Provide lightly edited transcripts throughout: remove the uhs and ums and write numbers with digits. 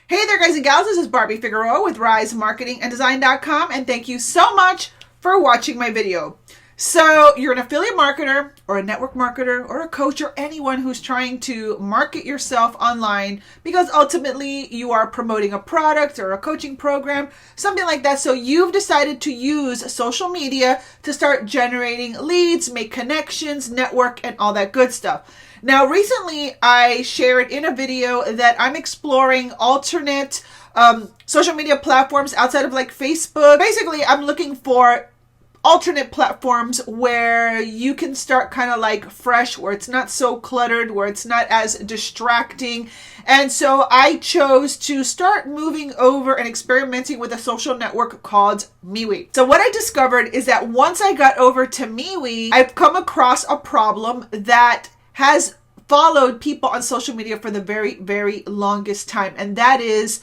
Hey there guys and gals, this is Barbie Figueroa with RiseMarketingAndDesign.com, and thank you so much for watching my video. So you're an affiliate marketer or a network marketer or a coach or anyone who's trying to market yourself online because ultimately you are promoting a product or a coaching program, something like that. So you've decided to use social media to start generating leads, make connections, network, and all that good stuff. Now, recently I shared in a video that I'm exploring alternate social media platforms outside of like Facebook. Basically, I'm looking for alternate platforms where you can start kind of like fresh, where it's not so cluttered, where it's not as distracting. And so I chose to start moving over and experimenting with a social network called MeWe. So what I discovered is that once I got over to MeWe, I've come across a problem that has followed people on social media for the very, very longest time. And that is,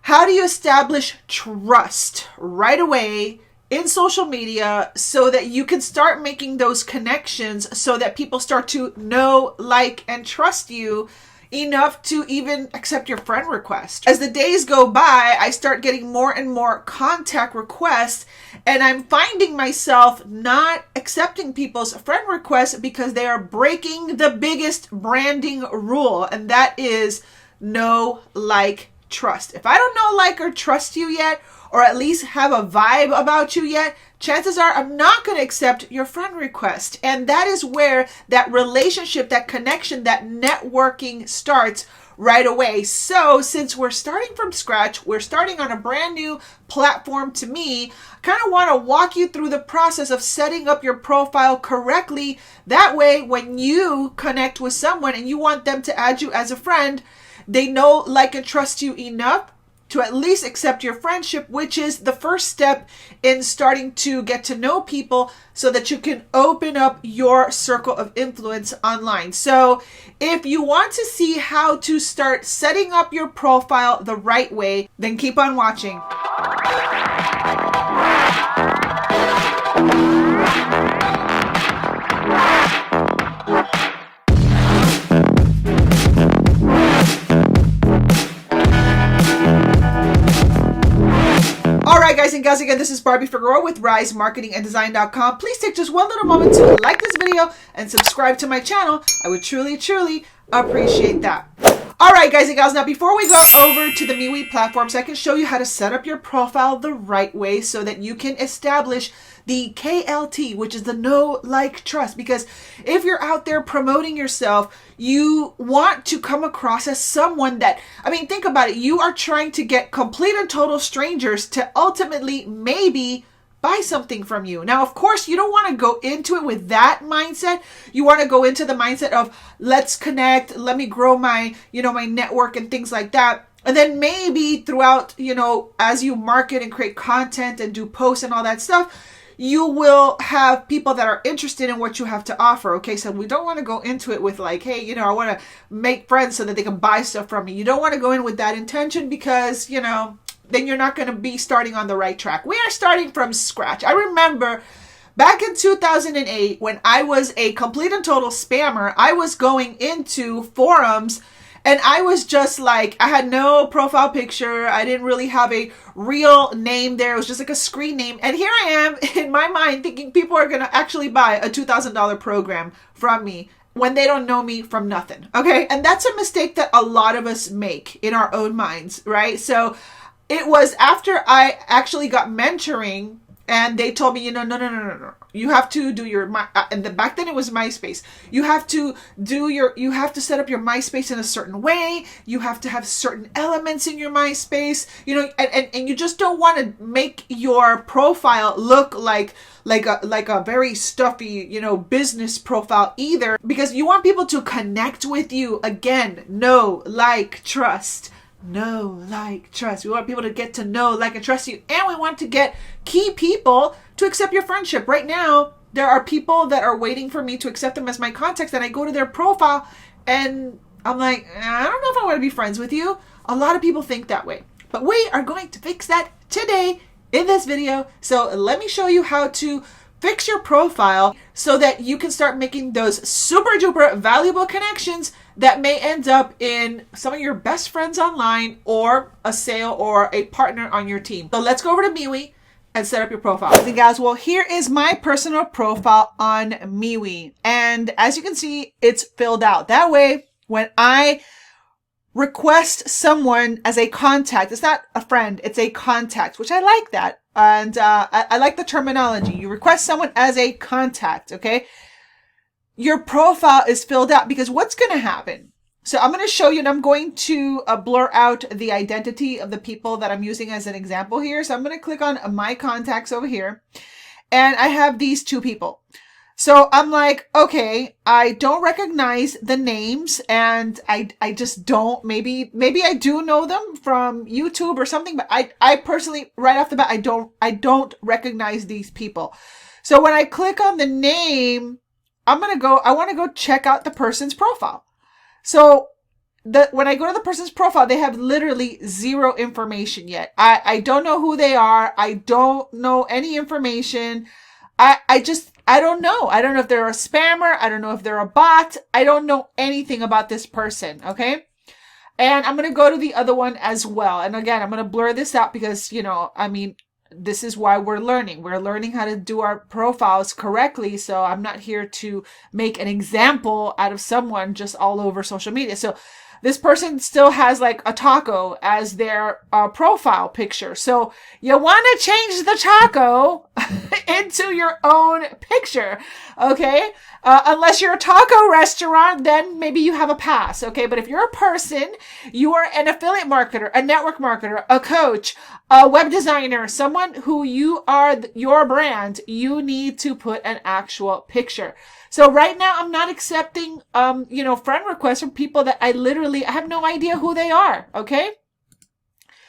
how do you establish trust right away in social media so that you can start making those connections so that people start to know, like, and trust you enough to even accept your friend request. As the days go by, I start getting more and more contact requests, and I'm finding myself not accepting people's friend requests because they are breaking the biggest branding rule, and that is know, like, trust. If I don't know, like, or trust you yet, or at least have a vibe about you yet, chances are I'm not going to accept your friend request. And that is where that relationship, that connection, that networking starts right away. So since we're starting from scratch, we're starting on a brand new platform to me, I kind of want to walk you through the process of setting up your profile correctly. That way, when you connect with someone and you want them to add you as a friend, they know, like, and trust you enough to at least accept your friendship, which is the first step in starting to get to know people so that you can open up your circle of influence online. So if you want to see how to start setting up your profile the right way, then keep on watching. Alright guys and gals, again, this is Barbie Figueroa with RiseMarketingAndDesign.com. Please take just one little moment to like this video and subscribe to my channel. I would truly, truly appreciate that. Alright guys and gals, now before we go over to the MeWe platform, so I can show you how to set up your profile the right way so that you can establish the KLT, which is the know, like, trust. Because if you're out there promoting yourself, you want to come across as someone that, I mean, think about it. You are trying to get complete and total strangers to ultimately maybe buy something from you. Now, of course, you don't want to go into it with that mindset. You want to go into the mindset of, let's connect, let me grow my, my network and things like that. And then maybe throughout, as you market and create content and do posts and all that stuff, you will have people that are interested in what you have to offer. Okay, so we don't want to go into it with like, hey, I want to make friends so that they can buy stuff from me. You don't want to go in with that intention because, then you're not going to be starting on the right track. We are starting from scratch. I remember back in 2008, when I was a complete and total spammer, I was going into forums and I was just like, I had no profile picture. I didn't really have a real name there. It was just like a screen name. And here I am in my mind thinking people are going to actually buy a $2,000 program from me when they don't know me from nothing. Okay. And that's a mistake that a lot of us make in our own minds, right? So it was after I actually got mentoring and they told me, no. You have to do your, and back then it was MySpace. You have to set up your MySpace in a certain way. You have to have certain elements in your MySpace, and you just don't want to make your profile look like a very stuffy, business profile either, because you want people to connect with you. Again, know, like, trust. Know, like, trust. We want people to get to know, like, and trust you. And we want to get key people to accept your friendship. Right now, there are people that are waiting for me to accept them as my contacts, and I go to their profile and I'm like, I don't know if I want to be friends with you. A lot of people think that way. But we are going to fix that today in this video. So let me show you how to fix your profile so that you can start making those super duper valuable connections that may end up in some of your best friends online or a sale or a partner on your team. So let's go over to MeWe and set up your profile. Guys and gals, well, here is my personal profile on MeWe. And as you can see, it's filled out. That way, when I request someone as a contact, it's not a friend, it's a contact, which I like that. And I like the terminology. You request someone as a contact, okay? Your profile is filled out because what's going to happen? So I'm going to show you, and I'm going to blur out the identity of the people that I'm using as an example here. So I'm going to click on my contacts over here, and I have these two people. So I'm like, okay, I don't recognize the names, and I just don't, maybe I do know them from YouTube or something, but I personally, right off the bat, I don't recognize these people. So when I click on the name, I want to go check out the person's profile. So when I go to the person's profile, they have literally zero information yet. I don't know who they are. I don't know any information. I don't know. I don't know if they're a spammer. I don't know if they're a bot. I don't know anything about this person. Okay. And I'm going to go to the other one as well. And again, I'm going to blur this out because, this is why we're learning. We're learning how to do our profiles correctly. So I'm not here to make an example out of someone just all over social media. So this person still has like a taco as their profile picture. So you want to change the taco into your own picture, okay? Unless you're a taco restaurant, then maybe you have a pass, okay? But if you're a person, you are an affiliate marketer, a network marketer, a coach, a web designer, someone who you are your brand, you need to put an actual picture. So right now I'm not accepting, friend requests from people that I have no idea who they are. Okay.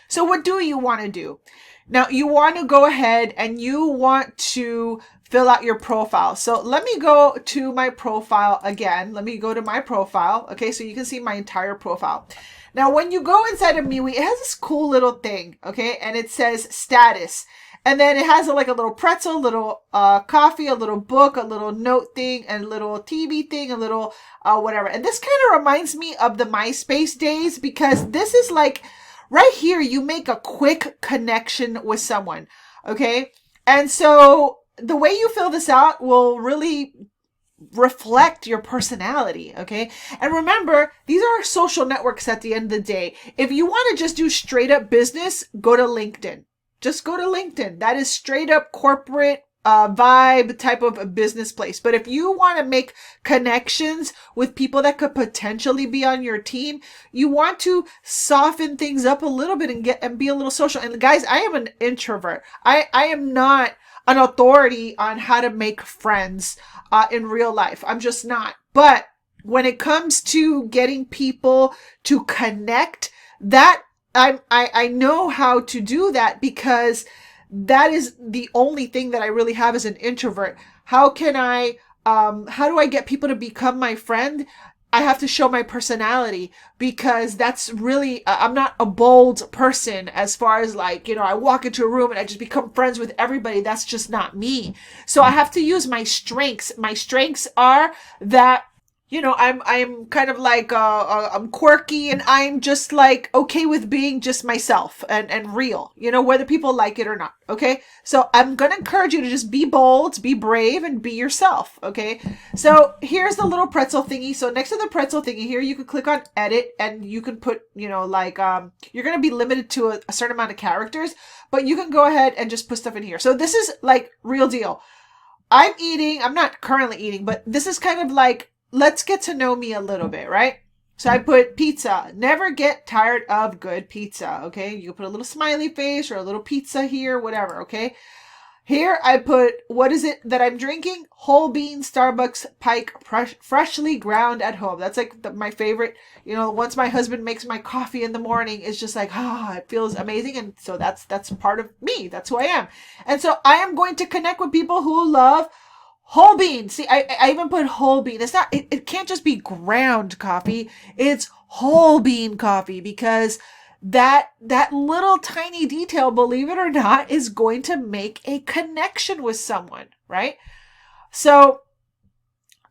So what do you want to do? Now you want to go ahead and you want to fill out your profile. So let me go to my profile again. Let me go to my profile. Okay. So you can see my entire profile. Now, when you go inside of MeWe, it has this cool little thing. Okay. And it says status. And then it has like a little pretzel, a little coffee, a little book, a little note thing, and a little TV thing, a little whatever. And this kind of reminds me of the MySpace days because this is like right here, you make a quick connection with someone. Okay. And so the way you fill this out will really reflect your personality. Okay. And remember, these are social networks at the end of the day. If you want to just do straight up business, go to LinkedIn. Just go to LinkedIn. That is straight up corporate vibe type of a business place. But if you want to make connections with people that could potentially be on your team, you want to soften things up a little bit and be a little social. And guys, I am an introvert. I am not an authority on how to make friends in real life. I'm just not. But when it comes to getting people to connect, that I know how to do that because that is the only thing that I really have as an introvert. How do I get people to become my friend? I have to show my personality because that's really, I'm not a bold person as far as like, I walk into a room and I just become friends with everybody. That's just not me. So I have to use my strengths. My strengths are that I'm kind of like, I'm quirky and I'm just like okay with being just myself and real, whether people like it or not. Okay. So I'm going to encourage you to just be bold, be brave, and be yourself. Okay. So here's the little pretzel thingy. So next to the pretzel thingy here, you can click on edit and you can put, you're going to be limited to a certain amount of characters, but you can go ahead and just put stuff in here. So this is like real deal. I'm not currently eating, but this is kind of like, let's get to know me a little bit, right? So I put pizza. Never get tired of good pizza, okay? You can put a little smiley face or a little pizza here, whatever, okay? Here I put, what is it that I'm drinking? Whole bean Starbucks Pike freshly ground at home. That's like my favorite. Once my husband makes my coffee in the morning, it's just like, it feels amazing. And so that's part of me. That's who I am. And so I am going to connect with people who love whole bean. See, I even put whole bean. It's not, it can't just be ground coffee. It's whole bean coffee because that little tiny detail, believe it or not, is going to make a connection with someone, right? So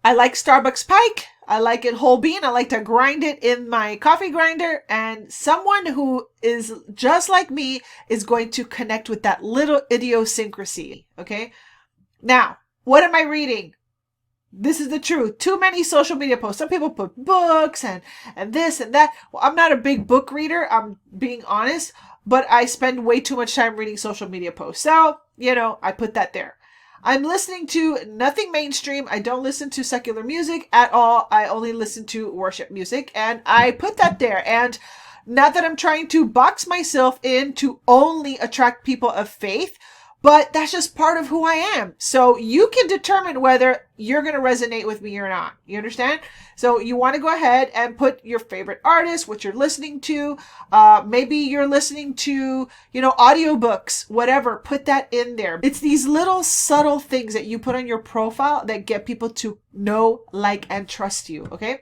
I like Starbucks Pike. I like it whole bean. I like to grind it in my coffee grinder. And someone who is just like me is going to connect with that little idiosyncrasy. Okay. Now, what am I reading? This is the truth. Too many social media posts. Some people put books and this and that. Well, I'm not a big book reader. I'm being honest, but I spend way too much time reading social media posts. So, I put that there. I'm listening to nothing mainstream. I don't listen to secular music at all. I only listen to worship music, and I put that there. And not that I'm trying to box myself in to only attract people of faith, but that's just part of who I am. So you can determine whether you're going to resonate with me or not. You understand? So you want to go ahead and put your favorite artist, what you're listening to. Maybe you're listening to, audiobooks, whatever. Put that in there. It's these little subtle things that you put on your profile that get people to know, like, and trust you. Okay.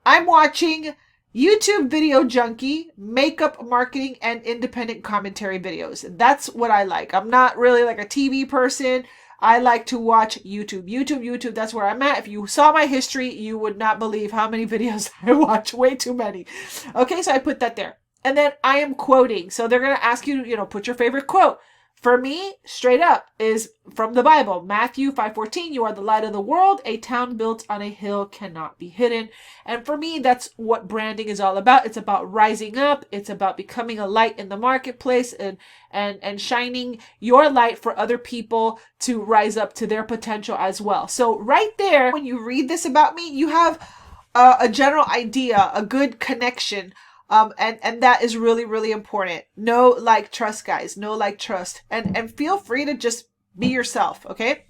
I'm watching YouTube Video Junkie, makeup marketing, and independent commentary videos. That's what I like. I'm not really like a TV person. I like to watch YouTube. YouTube, that's where I'm at. If you saw my history, you would not believe how many videos I watch. Way too many. Okay, so I put that there. And then I am quoting. So they're going to ask you, put your favorite quote. For me, straight up, is from the Bible. Matthew 5:14, you are the light of the world. A town built on a hill cannot be hidden. And for me, that's what branding is all about. It's about rising up. It's about becoming a light in the marketplace and shining your light for other people to rise up to their potential as well. So right there, when you read this about me, you have a general idea, a good connection. And that is really, really important. Know, like, trust, guys. Know, like, trust. And feel free to just be yourself, okay?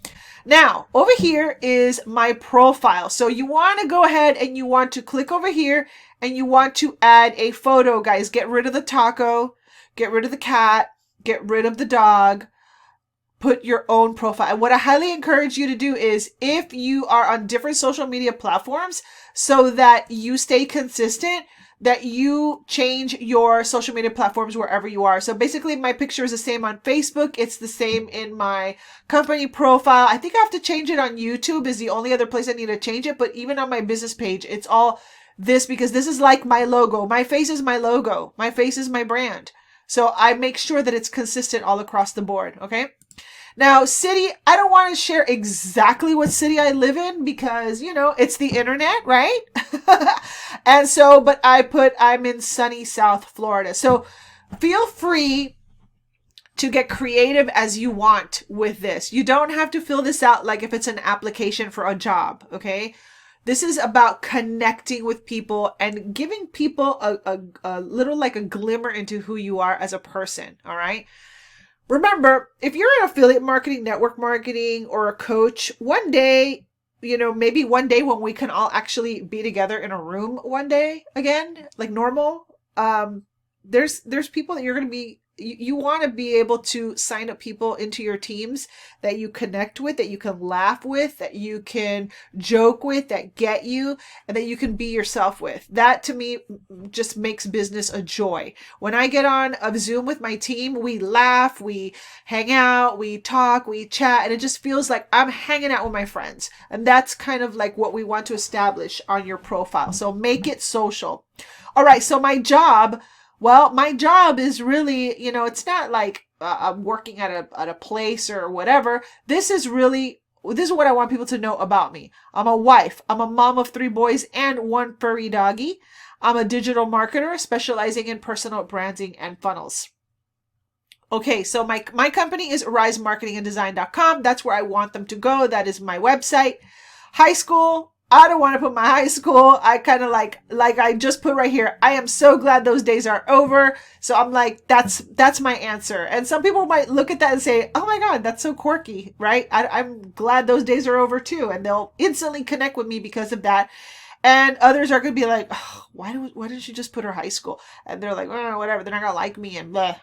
Now, over here is my profile. So you want to go ahead and you want to click over here and you want to add a photo, guys. Get rid of the taco. Get rid of the cat. Get rid of the dog. Put your own profile. And what I highly encourage you to do is, if you are on different social media platforms so that you stay consistent, that you change your social media platforms wherever you are. So basically my picture is the same on Facebook. It's the same in my company profile. I think I have to change it on YouTube is the only other place I need to change it. But even on my business page, it's all this because this is like my logo. My face is my logo. My face is my brand. So I make sure that it's consistent all across the board. Okay. Now, city, I don't want to share exactly what city I live in because, it's the internet, right? And so, but I'm in sunny South Florida. So feel free to get creative as you want with this. You don't have to fill this out like if it's an application for a job, okay? This is about connecting with people and giving people a little like a glimmer into who you are as a person, all right? Remember, if you're in affiliate marketing, network marketing, or a coach, one day, maybe one day when we can all actually be together in a room one day again, like normal, there's people that you're going to be, you want to be able to sign up people into your teams that you connect with, that you can laugh with, that you can joke with, that get you, and that you can be yourself with. That to me just makes business a joy. When I get on a Zoom with my team, we laugh, we hang out, we talk, we chat, and it just feels like I'm hanging out with my friends. And that's kind of like what we want to establish on your profile. So make it social. All right. So my job is really, it's not like I'm working at a place or whatever. This is what I want people to know about me. I'm a wife. I'm a mom of 3 boys and 1 furry doggy. I'm a digital marketer specializing in personal branding and funnels. Okay, so my company is risemarketinganddesign.com. That's where I want them to go. That is my website. High school. I don't want to put my high school. I kind of like I just put right here. I am so glad those days are over. So I'm like, that's my answer. And some people might look at that and say, oh my God, that's so quirky, right? I'm glad those days are over too. And they'll instantly connect with me because of that. And others are going to be like, oh, why didn't she just put her high school? And they're like, oh, whatever. They're not going to like me and blah,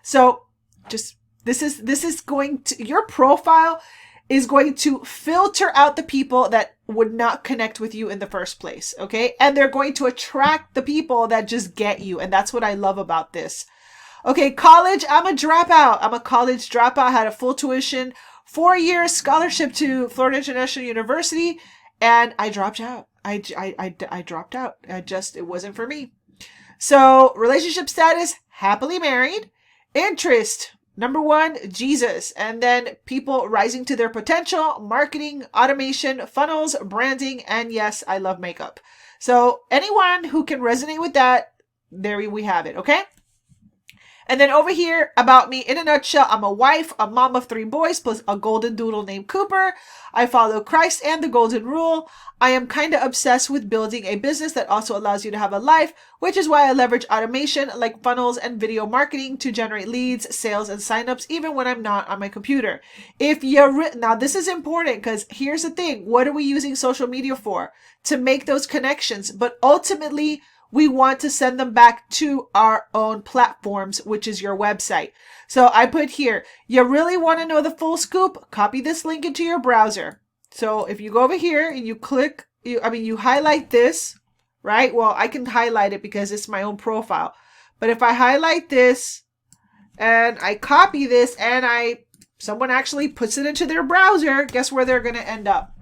So just, this is going to, your profile is going to filter out the people that would not connect with you in the first place, okay? And they're going to attract the people that just get you, and that's what I love about this. Okay, college, I'm a dropout. I'm a college dropout. I had a full tuition, 4-year scholarship to Florida International University, and I dropped out. I dropped out. It wasn't for me. So relationship status, happily married. Interest, number 1, Jesus. And then people rising to their potential, marketing, automation, funnels, branding, and yes, I love makeup. So anyone who can resonate with that, there we have it, okay? And then over here, about me in a nutshell, I'm a wife, a mom of 3 boys, plus a golden doodle named Cooper. I follow Christ and the golden rule. I am kind of obsessed with building a business that also allows you to have a life, which is why I leverage automation like funnels and video marketing to generate leads, sales, and signups, even when I'm not on my computer. Now this is important because here's the thing. What are we using social media for? To make those connections. But ultimately, we want to send them back to our own platforms, which is your website. So I put here, you really want to know the full scoop? Copy this link into your browser. So if you go over here and you you highlight this, right? Well, I can highlight it because it's my own profile. But if I highlight this and I copy this and someone actually puts it into their browser, guess where they're going to end up?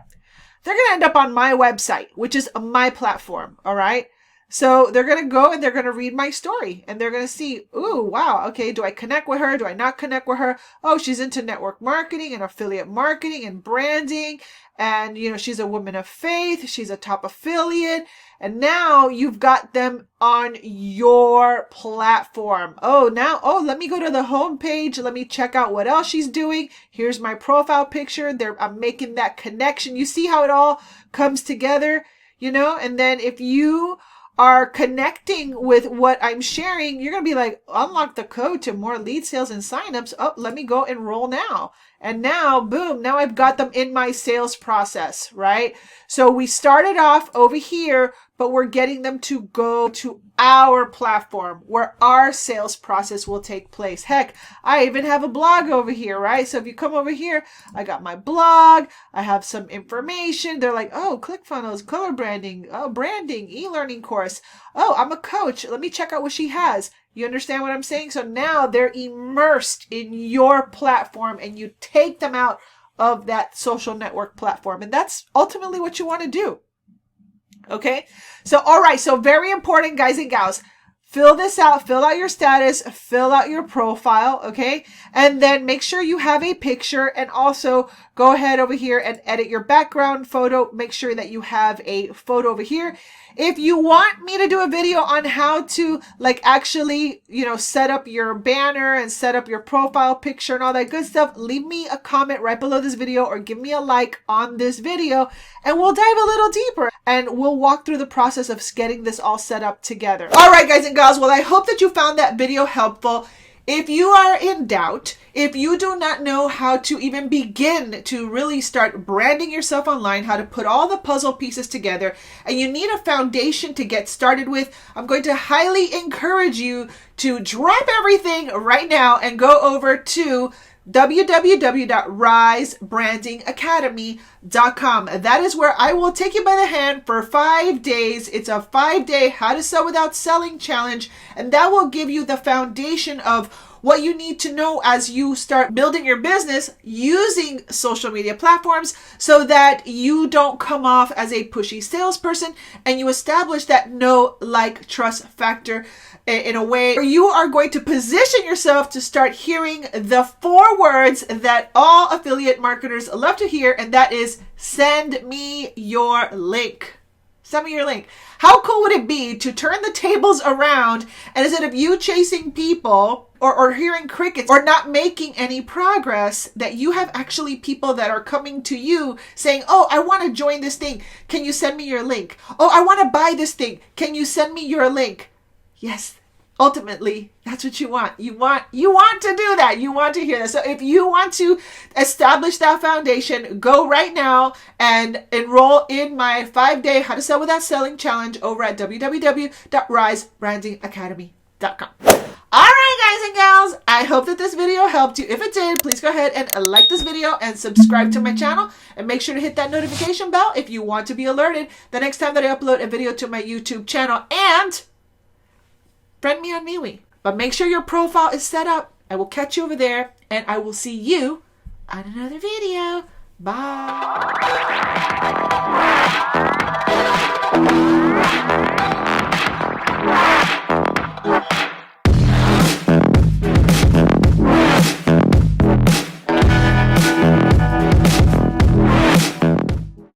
They're going to end up on my website, which is my platform. All right. So they're going to go and they're going to read my story and they're going to see, ooh, wow. Okay. Do I connect with her? Do I not connect with her? Oh, she's into network marketing and affiliate marketing and branding. And, she's a woman of faith. She's a top affiliate. And now you've got them on your platform. Let me go to the home page. Let me check out what else she's doing. Here's my profile picture. I'm making that connection. You see how it all comes together, and then if you are connecting with what I'm sharing, you're going to be like, unlock the code to more lead sales and signups. Oh, let me go enroll now. And now, boom, now I've got them in my sales process, right? So we started off over here, but we're getting them to go to our platform where our sales process will take place. Heck, I even have a blog over here, right? So if you come over here, I got my blog. I have some information. They're like, oh, ClickFunnels, color branding, oh, branding, e-learning course. Oh, I'm a coach. Let me check out what she has. You understand what I'm saying? So now they're immersed in your platform and you take them out of that social network platform. And that's ultimately what you want to do. Okay. So, all right. So very important, guys and gals, fill this out, fill out your status, fill out your profile. Okay. And then make sure you have a picture and also go ahead over here and edit your background photo. Make sure that you have a photo over here. If you want me to do a video on how to actually, set up your banner and set up your profile picture and all that good stuff, leave me a comment right below this video or give me a like on this video and we'll dive a little deeper and we'll walk through the process of getting this all set up together. All right, guys and gals. Well, I hope that you found that video helpful. If you are in doubt, if you do not know how to even begin to really start branding yourself online, how to put all the puzzle pieces together, and you need a foundation to get started with, I'm going to highly encourage you to drop everything right now and go over to www.risebrandingacademy.com. That is where I will take you by the hand for 5 days. It's a 5-day how to sell without selling challenge, and that will give you the foundation of what you need to know as you start building your business using social media platforms so that you don't come off as a pushy salesperson and you establish that know, like, trust factor in a way where you are going to position yourself to start hearing the 4 words that all affiliate marketers love to hear, and that is send me your link. Send me your link. How cool would it be to turn the tables around and instead of you chasing people or hearing crickets or not making any progress, that you have actually people that are coming to you saying, oh, I want to join this thing. Can you send me your link? Oh, I want to buy this thing. Can you send me your link? Yes. Ultimately, that's what you want. You want to do that. You want to hear that. So if you want to establish that foundation, go right now and enroll in my 5-day How to Sell Without Selling Challenge over at www.risebrandingacademy.com. All right, guys and gals, I hope that this video helped you. If it did, please go ahead and like this video and subscribe to my channel and make sure to hit that notification bell if you want to be alerted the next time that I upload a video to my YouTube channel, and friend me on MeWe. But make sure your profile is set up. I will catch you over there, and I will see you on another video. Bye.